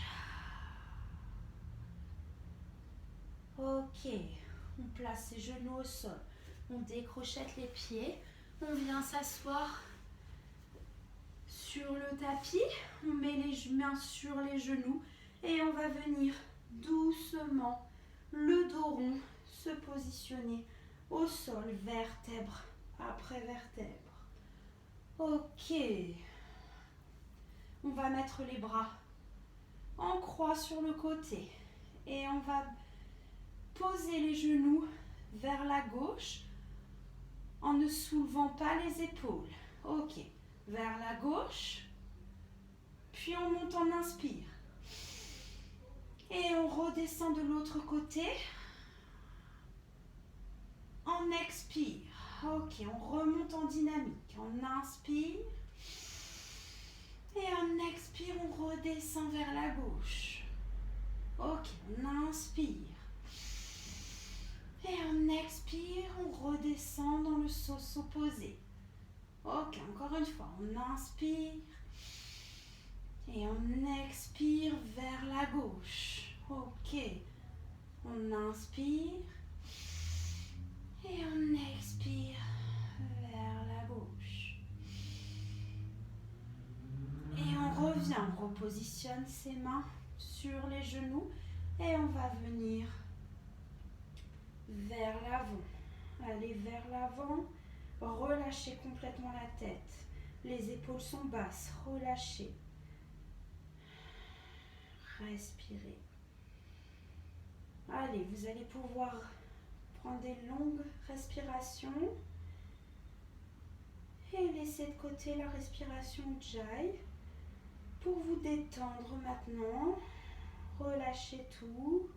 Ok, on place ses genoux au sol. On décrochette les pieds. On vient s'asseoir sur le tapis. On met les mains sur les genoux. Et on va venir doucement, le dos rond, se positionner au sol, vertèbre après vertèbre. Ok. On va mettre les bras en croix sur le côté. Et on va poser les genoux vers la gauche en ne soulevant pas les épaules. Ok. Vers la gauche. Puis on monte en inspire. Et on redescend de l'autre côté. On expire. Ok, on remonte en dynamique. On inspire. Et on expire, on redescend vers la gauche. Ok, on inspire. Et on expire, on redescend dans le sens opposé. Ok, encore une fois, on inspire. Et on expire vers la gauche. Ok, on inspire. Et on expire vers la gauche. Et on revient, on repositionne ses mains sur les genoux. Et on va venir vers l'avant. Allez vers l'avant. Relâchez complètement la tête. Les épaules sont basses. Relâchez. Respirez. Allez, vous allez pouvoir prendre des longues respirations. Et laissez de côté la respiration Ujjayi. Pour vous détendre maintenant. Relâchez tout.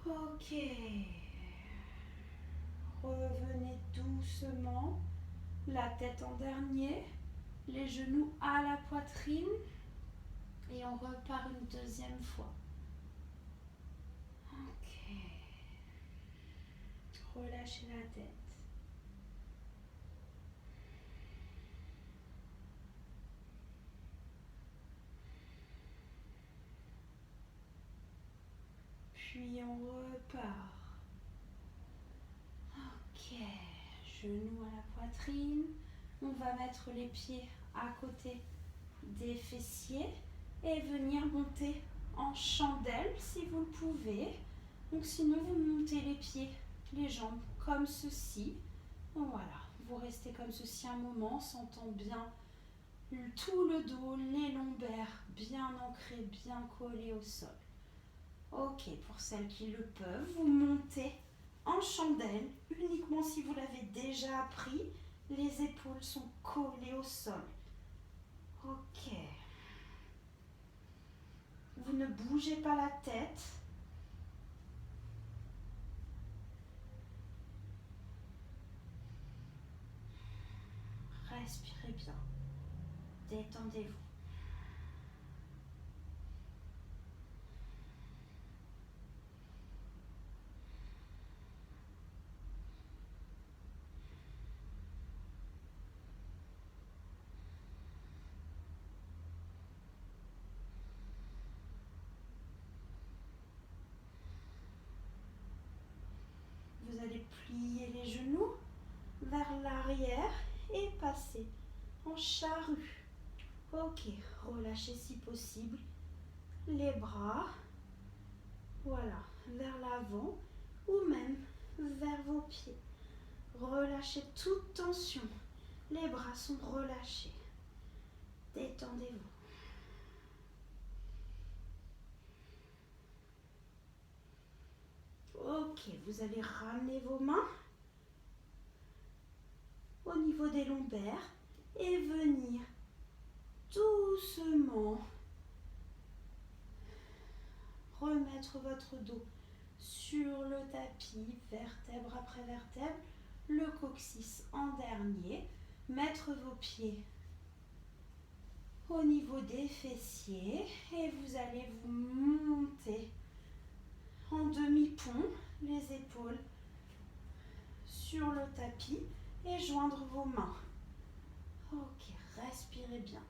Ok. Revenez doucement. La tête en dernier. Les genoux à la poitrine. Et on repart une deuxième fois. Ok. Relâchez la tête. Puis on repart. Ok. Genoux à la poitrine. On va mettre les pieds à côté des fessiers et venir monter en chandelle si vous le pouvez. Donc sinon vous montez les pieds, les jambes comme ceci. Voilà, vous restez comme ceci un moment, sentant bien tout le dos, les lombaires bien ancrés, bien collés au sol. Ok, pour celles qui le peuvent, vous montez en chandelle, uniquement si vous l'avez déjà appris. Les épaules sont collées au sol. Ok. Vous ne bougez pas la tête. Respirez bien. Détendez-vous. Vous allez plier les genoux vers l'arrière et passer en charrue. Ok, relâchez si possible les bras. Voilà, vers l'avant ou même vers vos pieds. Relâchez toute tension. Les bras sont relâchés. Détendez-vous. Ok, vous allez ramener vos mains au niveau des lombaires et venir doucement remettre votre dos sur le tapis, vertèbre après vertèbre, le coccyx en dernier. Mettre vos pieds au niveau des fessiers et vous allez vous monter en demi-pont, les épaules sur le tapis et joindre vos mains. Ok, respirez bien.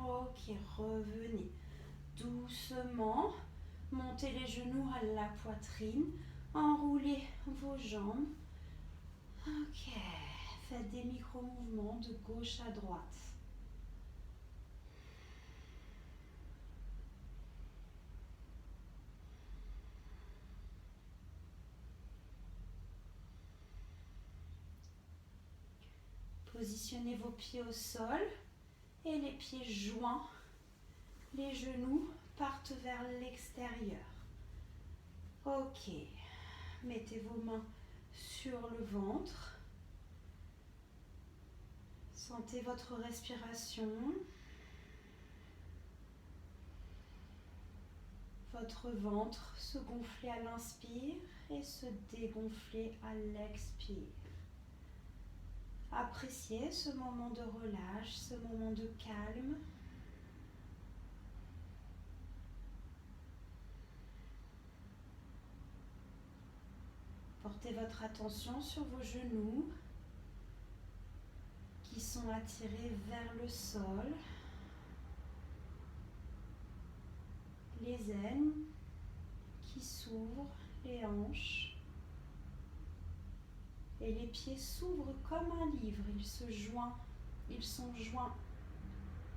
Ok, revenez doucement. Montez les genoux à la poitrine. Enroulez vos jambes. Ok, faites des micro-mouvements de gauche à droite. Positionnez vos pieds au sol et les pieds joints. Les genoux partent vers l'extérieur. Ok, mettez vos mains sur le ventre. Sentez votre respiration. Votre ventre se gonfler à l'inspire et se dégonfler à l'expire. Appréciez ce moment de relâche, ce moment de calme. Portez votre attention sur vos genoux qui sont attirés vers le sol. Les aines qui s'ouvrent, les hanches. Et les pieds s'ouvrent comme un livre. Ils sont joints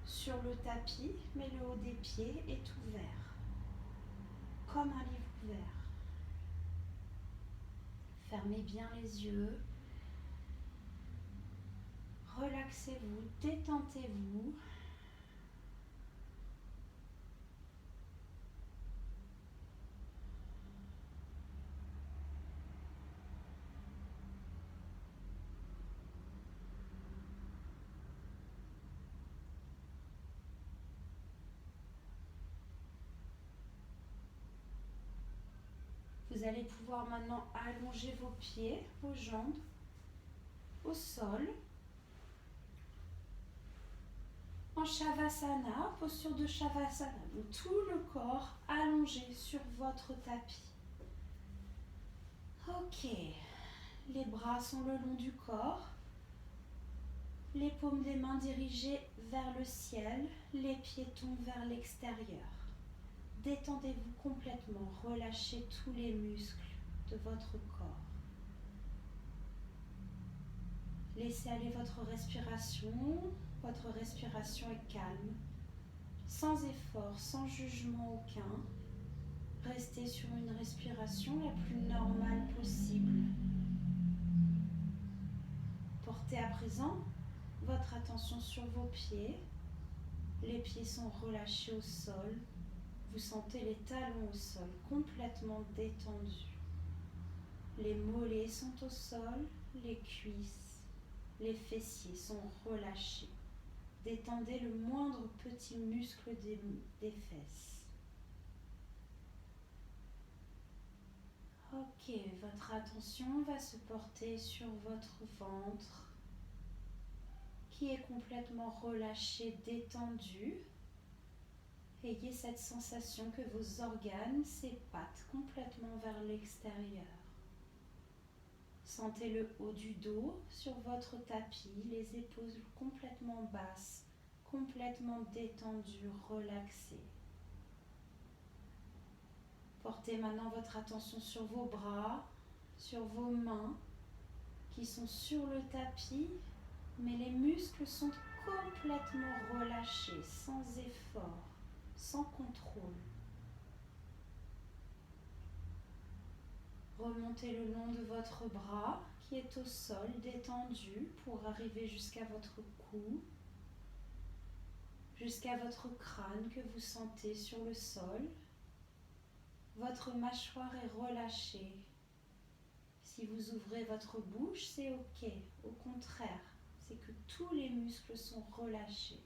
sur le tapis, mais le haut des pieds est ouvert. Comme un livre ouvert. Fermez bien les yeux. Relaxez-vous, détendez-vous. Vous allez pouvoir maintenant allonger vos pieds, vos jambes au sol. En Shavasana, posture de Shavasana, donc tout le corps allongé sur votre tapis. Ok, les bras sont le long du corps, les paumes des mains dirigées vers le ciel, les pieds tombent vers l'extérieur. Détendez-vous complètement, relâchez tous les muscles de votre corps. Laissez aller votre respiration est calme, sans effort, sans jugement aucun. Restez sur une respiration la plus normale possible. Portez à présent votre attention sur vos pieds. Les pieds sont relâchés au sol. Vous sentez les talons au sol, complètement détendus. Les mollets sont au sol, les cuisses, les fessiers sont relâchés. Détendez le moindre petit muscle des fesses. Ok, votre attention va se porter sur votre ventre qui est complètement relâché, détendu. Ayez cette sensation que vos organes s'épatent complètement vers l'extérieur. Sentez le haut du dos sur votre tapis, les épaules complètement basses, complètement détendues, relaxées. Portez maintenant votre attention sur vos bras, sur vos mains qui sont sur le tapis, mais les muscles sont complètement relâchés, sans effort, sans contrôle. Remontez le long de votre bras qui est au sol, détendu, pour arriver jusqu'à votre cou, jusqu'à votre crâne que vous sentez sur le sol. Votre mâchoire est relâchée. Si vous ouvrez votre bouche, c'est ok. Au contraire, c'est que tous les muscles sont relâchés.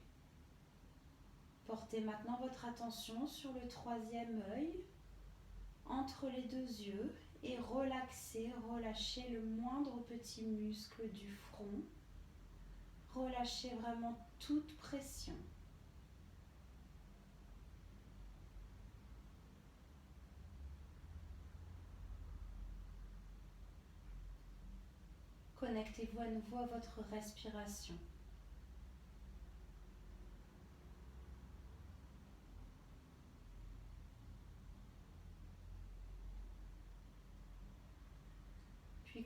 Portez maintenant votre attention sur le troisième œil, entre les deux yeux, et relâchez le moindre petit muscle du front. Relâchez vraiment toute pression. Connectez-vous à nouveau à votre respiration.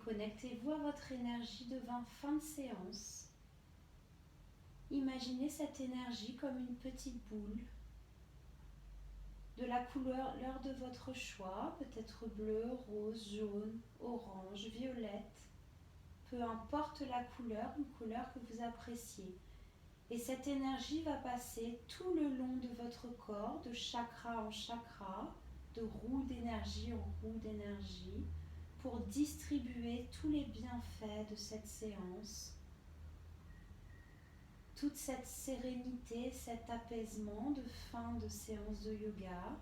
connectez-vous à votre énergie de fin de séance. Imaginez cette énergie comme une petite boule de la couleur de votre choix, peut-être bleu, rose, jaune, orange, violette. Peu importe la couleur, une couleur que vous appréciez. Et cette énergie va passer tout le long de votre corps, de chakra en chakra, de roue d'énergie en roue d'énergie, pour distribuer tous les bienfaits de cette séance. Toute cette sérénité, cet apaisement de fin de séance de yoga.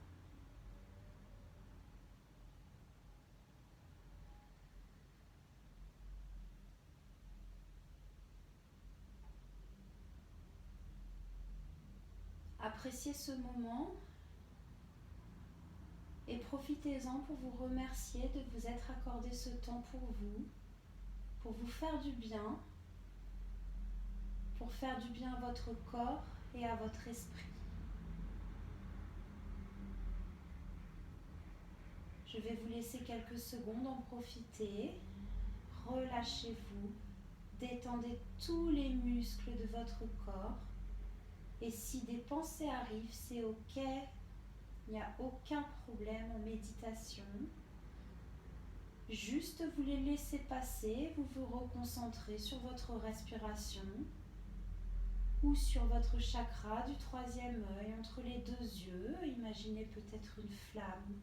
Appréciez ce moment et profitez-en pour vous remercier de vous être accordé ce temps pour vous faire du bien, pour faire du bien à votre corps et à votre esprit. Je vais vous laisser quelques secondes en profiter. Relâchez-vous, détendez tous les muscles de votre corps. Et si des pensées arrivent, c'est ok, il n'y a aucun problème en méditation. Juste vous les laissez passer, vous vous reconcentrez sur votre respiration ou sur votre chakra du troisième œil, entre les deux yeux. Imaginez peut-être une flamme,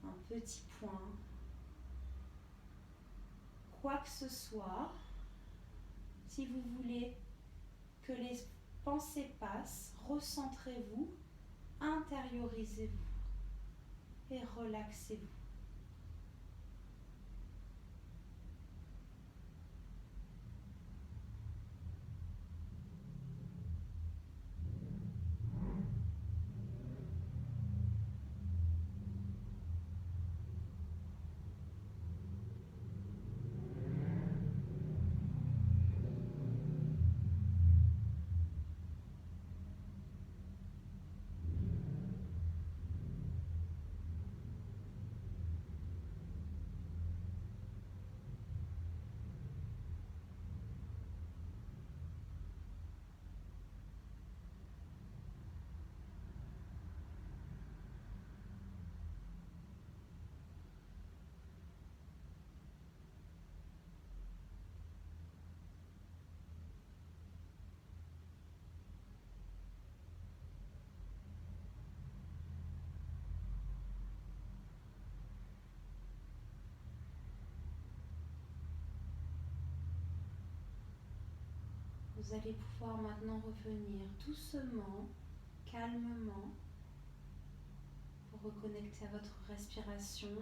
un petit point, quoi que ce soit. Si vous voulez que les pensées passent, recentrez-vous, intériorisez-vous et relaxez-vous. Vous allez pouvoir maintenant revenir doucement, calmement, pour reconnecter à votre respiration,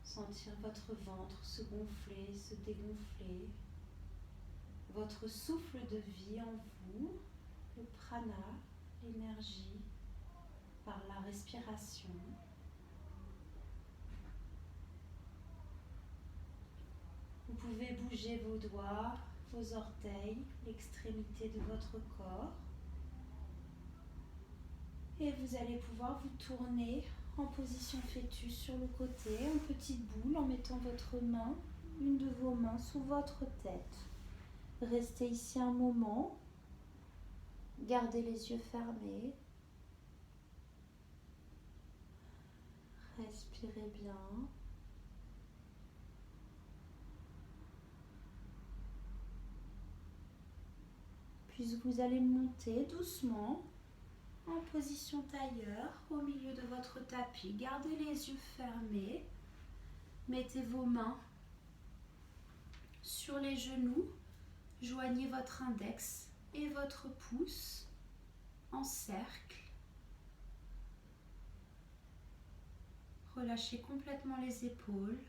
sentir votre ventre se gonfler, se dégonfler, votre souffle de vie en vous, le prana, l'énergie, par la respiration. Vous pouvez bouger vos doigts, vos orteils, l'extrémité de votre corps. Et vous allez pouvoir vous tourner en position fœtus sur le côté, en petite boule, en mettant votre main, une de vos mains sous votre tête. Restez ici un moment. Gardez les yeux fermés. Respirez bien. Puis vous allez monter doucement en position tailleur au milieu de votre tapis. Gardez les yeux fermés. Mettez vos mains sur les genoux. Joignez votre index et votre pouce en cercle. Relâchez complètement les épaules.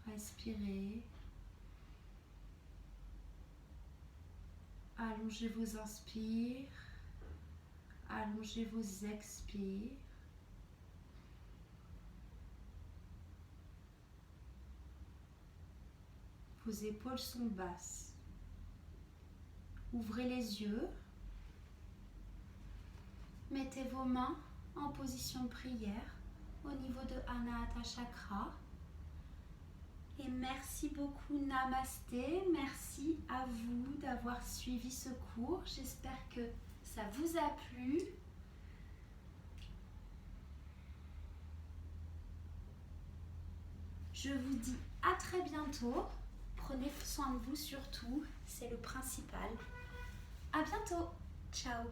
Respirez. Allongez vos inspires. Allongez vos expires. Vos épaules sont basses. Ouvrez les yeux. Mettez vos mains en position de prière au niveau de Anahata Chakra. Et merci beaucoup, Namasté. Merci à vous d'avoir suivi ce cours. J'espère que ça vous a plu. Je vous dis à très bientôt. Prenez soin de vous surtout, c'est le principal. À bientôt. Ciao.